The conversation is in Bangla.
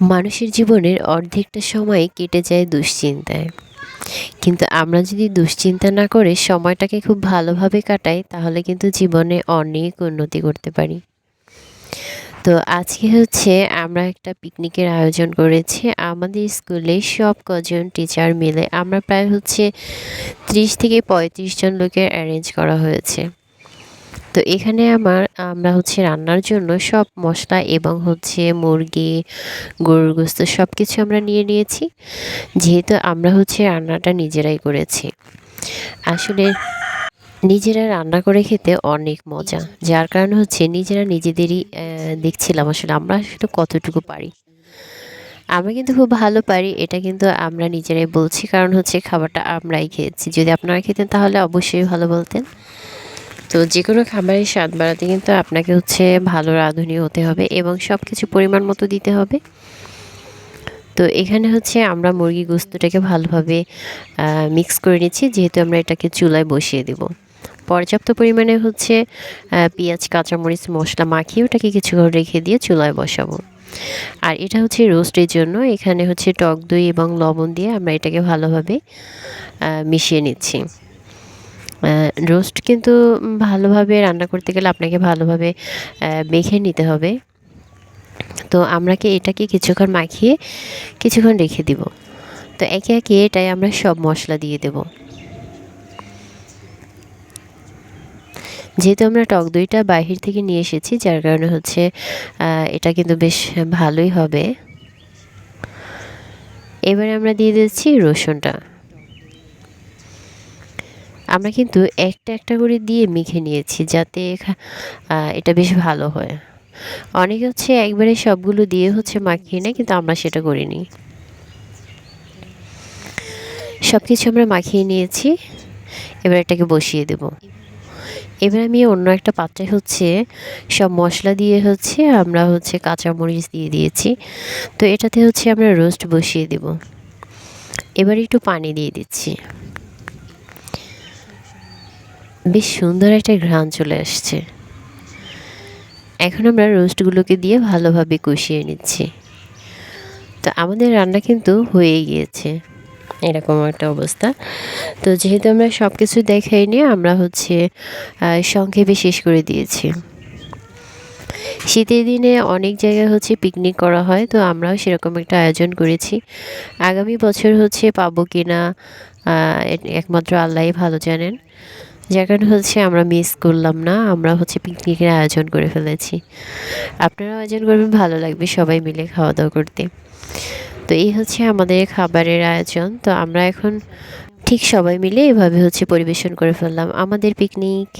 মানুষের জীবনের অর্ধেকটা সময় কেটে যায় দুশ্চিন্তায়। কিন্তু আমরা যদি দুশ্চিন্তা না করে সময়টাকে খুব ভালোভাবে কাটাই তাহলে কিন্তু জীবনে অনেক উন্নতি করতে পারি। তো আজকে হচ্ছে আমরা একটা পিকনিকের আয়োজন করেছি আমাদের স্কুলে সব কজন টিচার মিলে। আমরা প্রায় হচ্ছে 30 থেকে 35 জন লোকের অ্যারেঞ্জ করা হয়েছে। তো এখানে আমরা হচ্ছে রান্নার জন্য সব মশলা এবং হচ্ছে মুরগি, গরুর গোশত সব কিছু আমরা নিয়ে নিয়েছি। যেহেতু আমরা হচ্ছে রান্নাটা নিজেরাই করেছি। আসলে নিজেরা রান্না করে খেতে অনেক মজা। যার কারণে হচ্ছে নিজেরা নিজেদেরই দেখছিলাম আসলে আমরা আসলে কতটুকু পারি। আমরা কিন্তু খুব ভালো পারি এটা কিন্তু আমরা নিজেরাই বলছি কারণ হচ্ছে খাবারটা আমরাই খেয়েছি। যদি আপনারা খেতেন তাহলে অবশ্যই ভালো বলতেন। তো যেকোনো খাবারের স্বাদ বাড়াতে কিন্তু আপনাকে হচ্ছে ভালো রাঁধুনি হতে হবে এবং সব কিছু পরিমাণ মতো দিতে হবে। তো এখানে হচ্ছে আমরা মুরগি গোস্তটাকে ভালোভাবে মিক্স করে নিচ্ছি যেহেতু আমরা এটাকে চুলায় বসিয়ে দেব। পর্যাপ্ত পরিমাণে হচ্ছে পেঁয়াজ, কাঁচামরিচ, মশলা মাখিয়ে ওটাকে কিছুক্ষণ রেখে দিয়ে চুলায় বসাবো। আর এটা হচ্ছে রোস্টের জন্য এখানে হচ্ছে টক দই এবং লবণ দিয়ে আমরা এটাকে ভালোভাবে মিশিয়ে নিচ্ছি। রোস্ট কিন্তু ভালোভাবে রান্না করতে গেলে আপনাকে ভালোভাবে মেখে নিতে হবে। তো এটাকে কিছুক্ষণ মাখিয়ে কিছুক্ষণ রেখে দিব। তো একে একে এটাই আমরা সব মশলা দিয়ে দেব। যেহেতু আমরা টক দইটা বাহির থেকে নিয়ে এসেছি যার কারণে হচ্ছে এটা কিন্তু বেশ ভালোই হবে। এবারে আমরা দিয়ে দিচ্ছি রসুনটা। আমরা কিন্তু একটা একটা করে দিয়ে মেখে নিয়েছি যাতে এটা বেশ ভালো হয়। অনেকে হচ্ছে একবারে সবগুলো দিয়ে হচ্ছে মাখিয়ে নেয় কিন্তু আমরা সেটা করিনি। সব কিছু আমরা মাখিয়ে নিয়েছি। এবার এটাকে বসিয়ে দেব। এবার আমি অন্য একটা পাত্রে হচ্ছে সব মশলা দিয়ে হচ্ছে আমরা হচ্ছে কাঁচামরিচ দিয়ে দিয়েছি। তো এটাতে হচ্ছে আমরা রোস্ট বসিয়ে দেব। এবার একটু পানি দিয়ে দিচ্ছি। বেশ সুন্দর একটা ঘ্রাণ চলে আসছে। এখন আমরা রোস্টগুলোকে দিয়ে ভালোভাবে কষিয়ে নিচ্ছি। তো আমাদের রান্না কিন্তু হয়ে গিয়েছে এরকম একটা অবস্থা। তো যেহেতু আমরা সব কিছু দেখাই নিয়ে আমরা হচ্ছে সংক্ষেপে শেষ করে দিয়েছি। শীতের দিনে অনেক জায়গায় হচ্ছে পিকনিক করা হয় তো আমরাও সেরকম একটা আয়োজন করেছি। আগামী বছর হচ্ছে পাবো কিনা একমাত্র আল্লাহই ভালো জানেন। যার কারণে হচ্ছে আমরা মিস করলাম না, আমরা হচ্ছে পিকনিকের আয়োজন করে ফেলেছি। আপনারাও আয়োজন করবেন, ভালো লাগবে সবাই মিলে খাওয়া দাওয়া করতে। তো এই হচ্ছে আমাদের খাবারের আয়োজন। তো আমরা এখন ঠিক সবাই মিলে এভাবে হচ্ছে পরিবেশন করে ফেললাম আমাদের পিকনিক।